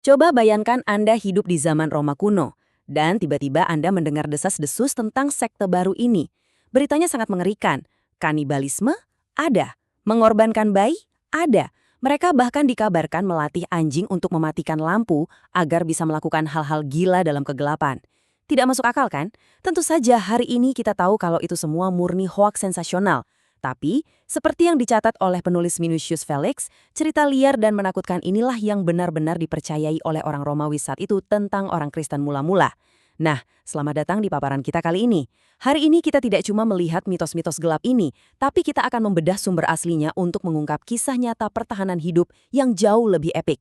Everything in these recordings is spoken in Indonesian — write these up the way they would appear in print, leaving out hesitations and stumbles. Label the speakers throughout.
Speaker 1: Coba bayangkan Anda hidup di zaman Roma kuno, dan tiba-tiba Anda mendengar desas-desus tentang sekte baru ini. Beritanya sangat mengerikan. Kanibalisme? Ada. Mengorbankan bayi? Ada. Mereka bahkan dikabarkan melatih anjing untuk mematikan lampu agar bisa melakukan hal-hal gila dalam kegelapan. Tidak masuk akal kan? Tentu saja hari ini kita tahu kalau itu semua murni hoaks sensasional. Tapi, seperti yang dicatat oleh penulis Minucius Felix, cerita liar dan menakutkan inilah yang benar-benar dipercayai oleh orang Romawi saat itu tentang orang Kristen mula-mula. Nah, selamat datang di paparan kita kali ini. Hari ini kita tidak cuma melihat mitos-mitos gelap ini, tapi kita akan membedah sumber aslinya untuk mengungkap kisah nyata pertahanan hidup yang jauh lebih epik.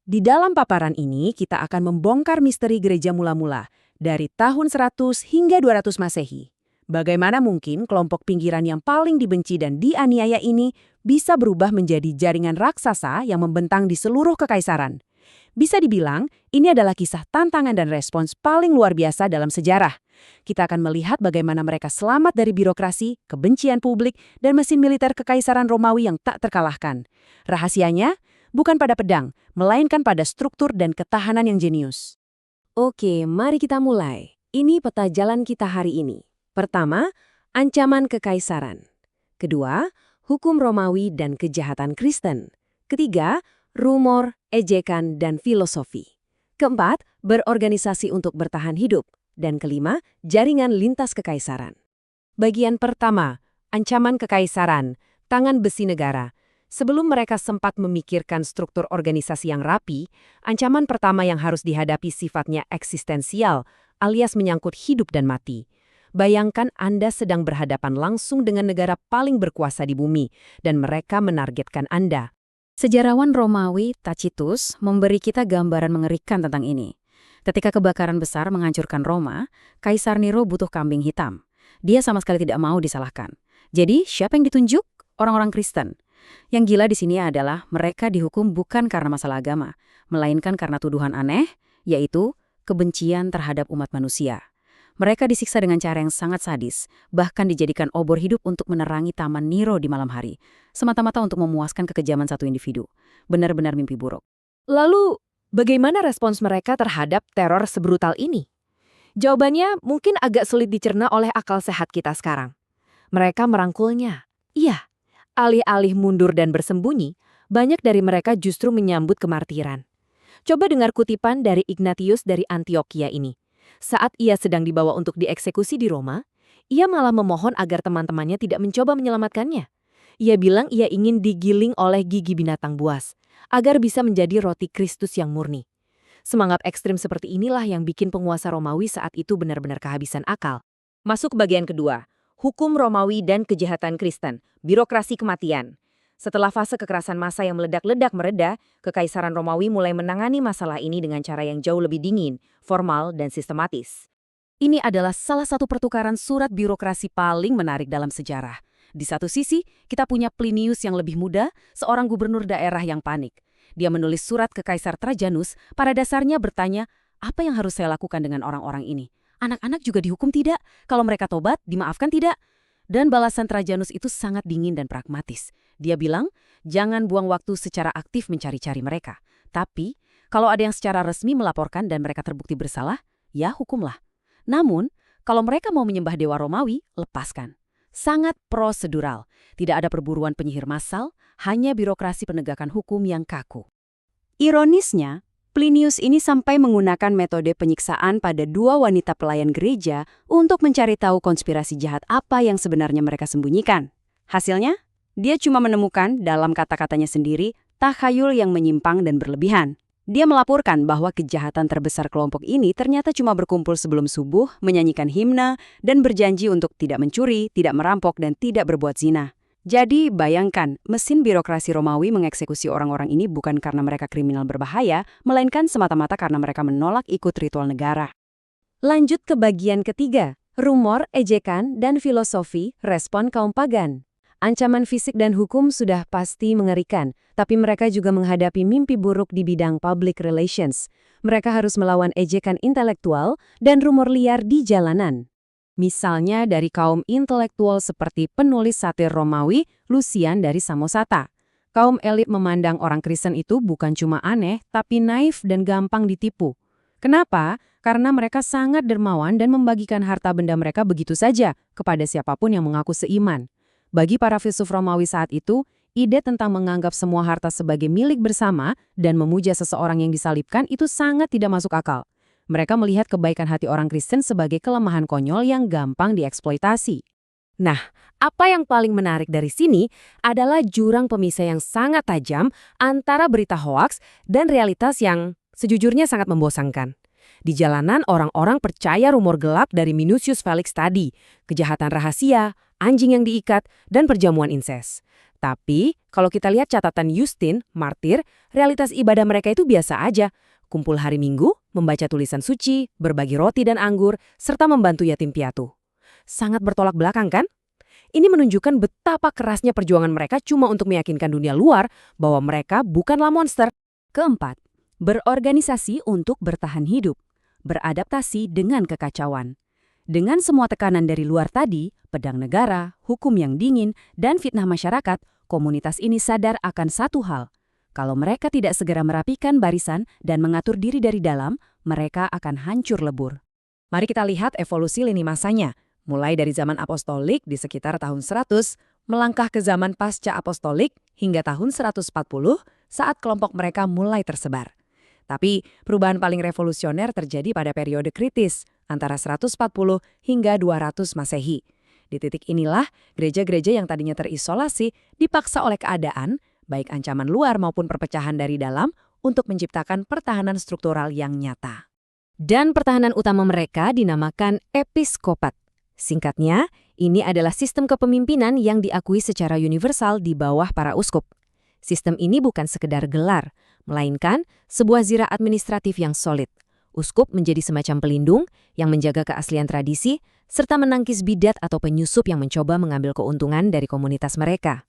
Speaker 1: Di dalam paparan ini, kita akan membongkar misteri gereja mula-mula, dari tahun 100 hingga 200 Masehi. Bagaimana mungkin kelompok pinggiran yang paling dibenci dan dianiaya ini bisa berubah menjadi jaringan raksasa yang membentang di seluruh kekaisaran? Bisa dibilang, ini adalah kisah tantangan dan respons paling luar biasa dalam sejarah. Kita akan melihat bagaimana mereka selamat dari birokrasi, kebencian publik, dan mesin militer kekaisaran Romawi yang tak terkalahkan. Rahasianya bukan pada pedang, melainkan pada struktur dan ketahanan yang jenius. Oke, mari kita mulai. Ini peta jalan kita hari ini. Pertama, ancaman kekaisaran. Kedua, hukum Romawi dan kejahatan Kristen. Ketiga, rumor, ejekan, dan filosofi. Keempat, berorganisasi untuk bertahan hidup. Dan kelima, jaringan lintas kekaisaran. Bagian pertama, ancaman kekaisaran, tangan besi negara. Sebelum mereka sempat memikirkan struktur organisasi yang rapi, ancaman pertama yang harus dihadapi sifatnya eksistensial, alias menyangkut hidup dan mati. Bayangkan Anda sedang berhadapan langsung dengan negara paling berkuasa di bumi, dan mereka menargetkan Anda. Sejarawan Romawi Tacitus memberi kita gambaran mengerikan tentang ini. Ketika kebakaran besar menghancurkan Roma, Kaisar Nero butuh kambing hitam. Dia sama sekali tidak mau disalahkan. Jadi, siapa yang ditunjuk? Orang-orang Kristen. Yang gila di sini adalah mereka dihukum bukan karena masalah agama, melainkan karena tuduhan aneh, yaitu kebencian terhadap umat manusia. Mereka disiksa dengan cara yang sangat sadis, bahkan dijadikan obor hidup untuk menerangi taman Nero di malam hari, semata-mata untuk memuaskan kekejaman satu individu. Benar-benar mimpi buruk. Lalu, bagaimana respons mereka terhadap teror sebrutal ini? Jawabannya mungkin agak sulit dicerna oleh akal sehat kita sekarang. Mereka merangkulnya. Iya, alih-alih mundur dan bersembunyi, banyak dari mereka justru menyambut kemartiran. Coba dengar kutipan dari Ignatius dari Antioquia ini. Saat ia sedang dibawa untuk dieksekusi di Roma, ia malah memohon agar teman-temannya tidak mencoba menyelamatkannya. Ia bilang ia ingin digiling oleh gigi binatang buas, agar bisa menjadi roti Kristus yang murni. Semangat ekstrim seperti inilah yang bikin penguasa Romawi saat itu benar-benar kehabisan akal. Masuk ke bagian kedua, hukum Romawi dan kejahatan Kristen, birokrasi kematian. Setelah fase kekerasan massa yang meledak-ledak mereda, Kekaisaran Romawi mulai menangani masalah ini dengan cara yang jauh lebih dingin, formal, dan sistematis. Ini adalah salah satu pertukaran surat birokrasi paling menarik dalam sejarah. Di satu sisi, kita punya Plinius yang lebih muda, seorang gubernur daerah yang panik. Dia menulis surat ke Kaisar Trajanus, pada dasarnya bertanya, apa yang harus saya lakukan dengan orang-orang ini? Anak-anak juga dihukum tidak? Kalau mereka tobat, dimaafkan tidak? Dan balasan Trajanus itu sangat dingin dan pragmatis. Dia bilang, jangan buang waktu secara aktif mencari-cari mereka. Tapi, kalau ada yang secara resmi melaporkan dan mereka terbukti bersalah, ya hukumlah. Namun, kalau mereka mau menyembah dewa Romawi, lepaskan. Sangat prosedural. Tidak ada perburuan penyihir massal, hanya birokrasi penegakan hukum yang kaku. Ironisnya, Plinius ini sampai menggunakan metode penyiksaan pada 2 wanita pelayan gereja untuk mencari tahu konspirasi jahat apa yang sebenarnya mereka sembunyikan. Hasilnya, dia cuma menemukan dalam kata-katanya sendiri takhayul yang menyimpang dan berlebihan. Dia melaporkan bahwa kejahatan terbesar kelompok ini ternyata cuma berkumpul sebelum subuh, menyanyikan himne, dan berjanji untuk tidak mencuri, tidak merampok, dan tidak berbuat zina. Jadi, bayangkan, mesin birokrasi Romawi mengeksekusi orang-orang ini bukan karena mereka kriminal berbahaya, melainkan semata-mata karena mereka menolak ikut ritual negara. Lanjut ke bagian ketiga, rumor, ejekan, dan filosofi, respon kaum pagan. Ancaman fisik dan hukum sudah pasti mengerikan, tapi mereka juga menghadapi mimpi buruk di bidang public relations. Mereka harus melawan ejekan intelektual dan rumor liar di jalanan. Misalnya dari kaum intelektual seperti penulis satir Romawi, Lucian dari Samosata. Kaum elit memandang orang Kristen itu bukan cuma aneh, tapi naif dan gampang ditipu. Kenapa? Karena mereka sangat dermawan dan membagikan harta benda mereka begitu saja kepada siapapun yang mengaku seiman. Bagi para filsuf Romawi saat itu, ide tentang menganggap semua harta sebagai milik bersama dan memuja seseorang yang disalibkan itu sangat tidak masuk akal. Mereka melihat kebaikan hati orang Kristen sebagai kelemahan konyol yang gampang dieksploitasi. Nah, apa yang paling menarik dari sini adalah jurang pemisah yang sangat tajam antara berita hoaks dan realitas yang sejujurnya sangat membosankan. Di jalanan, orang-orang percaya rumor gelap dari Minucius Felix tadi, kejahatan rahasia, anjing yang diikat, dan perjamuan inses. Tapi, kalau kita lihat catatan Justin, martir, realitas ibadah mereka itu biasa aja. Kumpul hari Minggu, membaca tulisan suci, berbagi roti dan anggur, serta membantu yatim piatu. Sangat bertolak belakang kan? Ini menunjukkan betapa kerasnya perjuangan mereka cuma untuk meyakinkan dunia luar bahwa mereka bukanlah monster. Keempat, berorganisasi untuk bertahan hidup. Beradaptasi dengan kekacauan. Dengan semua tekanan dari luar tadi, pedang negara, hukum yang dingin, dan fitnah masyarakat, komunitas ini sadar akan satu hal. Kalau mereka tidak segera merapikan barisan dan mengatur diri dari dalam, mereka akan hancur lebur. Mari kita lihat evolusi lini masanya. Mulai dari zaman apostolik di sekitar tahun 100, melangkah ke zaman pasca apostolik hingga tahun 140 saat kelompok mereka mulai tersebar. Tapi perubahan paling revolusioner terjadi pada periode kritis, antara 140 hingga 200 Masehi. Di titik inilah, gereja-gereja yang tadinya terisolasi dipaksa oleh keadaan, baik ancaman luar maupun perpecahan dari dalam, untuk menciptakan pertahanan struktural yang nyata. Dan pertahanan utama mereka dinamakan episkopat. Singkatnya, ini adalah sistem kepemimpinan yang diakui secara universal di bawah para uskup. Sistem ini bukan sekedar gelar, melainkan sebuah zirah administratif yang solid. Uskup menjadi semacam pelindung yang menjaga keaslian tradisi, serta menangkis bidat atau penyusup yang mencoba mengambil keuntungan dari komunitas mereka.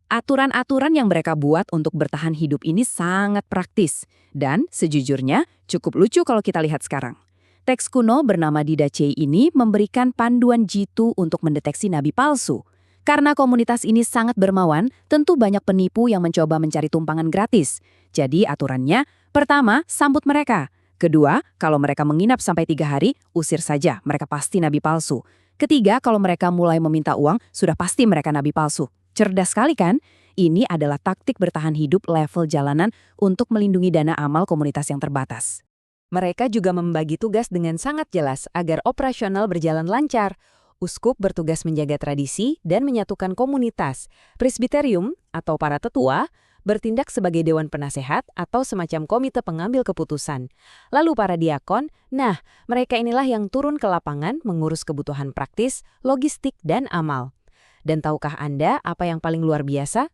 Speaker 1: Aturan-aturan yang mereka buat untuk bertahan hidup ini sangat praktis, dan sejujurnya cukup lucu kalau kita lihat sekarang. Teks kuno bernama Didache ini memberikan panduan jitu untuk mendeteksi nabi palsu. Karena komunitas ini sangat dermawan, tentu banyak penipu yang mencoba mencari tumpangan gratis. Jadi aturannya, pertama, sambut mereka. Kedua, kalau mereka menginap sampai 3 hari, usir saja, mereka pasti nabi palsu. Ketiga, kalau mereka mulai meminta uang, sudah pasti mereka nabi palsu. Cerdas sekali kan? Ini adalah taktik bertahan hidup level jalanan untuk melindungi dana amal komunitas yang terbatas. Mereka juga membagi tugas dengan sangat jelas agar operasional berjalan lancar. Uskup bertugas menjaga tradisi dan menyatukan komunitas. Presbiterium atau para tetua bertindak sebagai dewan penasehat atau semacam komite pengambil keputusan. Lalu para diakon, mereka inilah yang turun ke lapangan mengurus kebutuhan praktis, logistik, dan amal. Dan tahukah Anda apa yang paling luar biasa?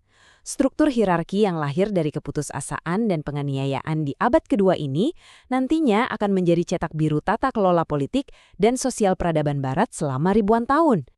Speaker 1: Struktur hierarki yang lahir dari keputusasaan dan penganiayaan di abad kedua ini nantinya akan menjadi cetak biru tata kelola politik dan sosial peradaban barat selama ribuan tahun.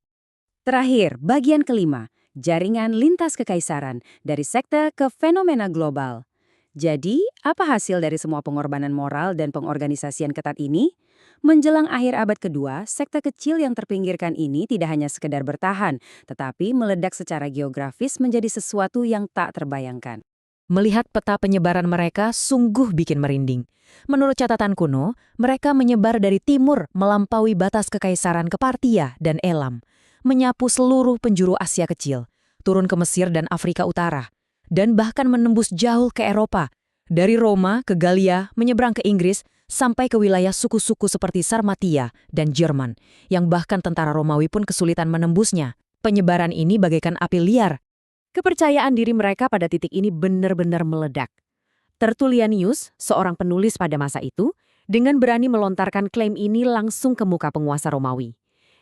Speaker 1: Terakhir, bagian kelima, jaringan lintas kekaisaran dari sekte ke fenomena global. Jadi, apa hasil dari semua pengorbanan moral dan pengorganisasian ketat ini? Menjelang akhir abad kedua, sekte kecil yang terpinggirkan ini tidak hanya sekedar bertahan, tetapi meledak secara geografis menjadi sesuatu yang tak terbayangkan. Melihat peta penyebaran mereka sungguh bikin merinding. Menurut catatan kuno, mereka menyebar dari timur melampaui batas kekaisaran ke Partia dan Elam, menyapu seluruh penjuru Asia Kecil, turun ke Mesir dan Afrika Utara, dan bahkan menembus jauh ke Eropa, dari Roma ke Galia, menyeberang ke Inggris, sampai ke wilayah suku-suku seperti Sarmatia dan Jerman, yang bahkan tentara Romawi pun kesulitan menembusnya. Penyebaran ini bagaikan api liar. Kepercayaan diri mereka pada titik ini benar-benar meledak. Tertullianius, seorang penulis pada masa itu, dengan berani melontarkan klaim ini langsung ke muka penguasa Romawi.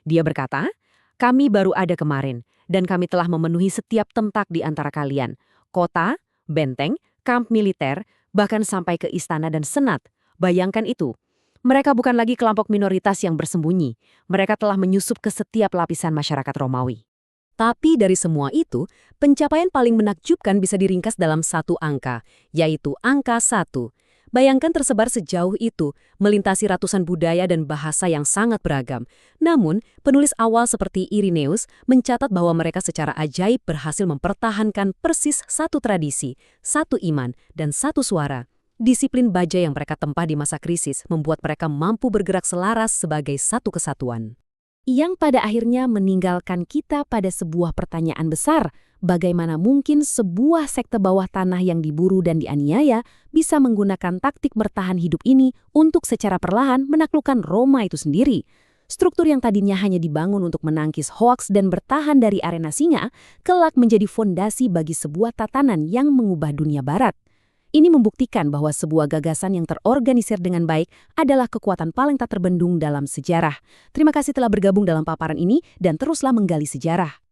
Speaker 1: Dia berkata, "Kami baru ada kemarin, dan kami telah memenuhi setiap tempat di antara kalian. Kota, benteng, kamp militer, bahkan sampai ke istana dan senat. Bayangkan itu. Mereka bukan lagi kelompok minoritas yang bersembunyi. Mereka telah menyusup ke setiap lapisan masyarakat Romawi." Tapi dari semua itu, pencapaian paling menakjubkan bisa diringkas dalam satu angka, yaitu angka 1.
Speaker 2: Bayangkan tersebar sejauh itu, melintasi ratusan budaya dan bahasa yang sangat beragam. Namun, penulis awal seperti Irenaeus mencatat bahwa mereka secara ajaib berhasil mempertahankan persis satu tradisi, satu iman, dan satu suara. Disiplin baja yang mereka tempa di masa krisis membuat mereka mampu bergerak selaras sebagai satu kesatuan. Yang pada akhirnya meninggalkan kita pada sebuah pertanyaan besar, bagaimana mungkin sebuah sekte bawah tanah yang diburu dan dianiaya bisa menggunakan taktik bertahan hidup ini untuk secara perlahan menaklukkan Roma itu sendiri. Struktur yang tadinya hanya dibangun untuk menangkis hoaks dan bertahan dari arena singa, kelak menjadi fondasi bagi sebuah tatanan yang mengubah dunia barat. Ini membuktikan bahwa sebuah gagasan yang terorganisir dengan baik adalah kekuatan paling tak terbendung dalam sejarah. Terima kasih telah bergabung dalam paparan ini dan teruslah menggali sejarah.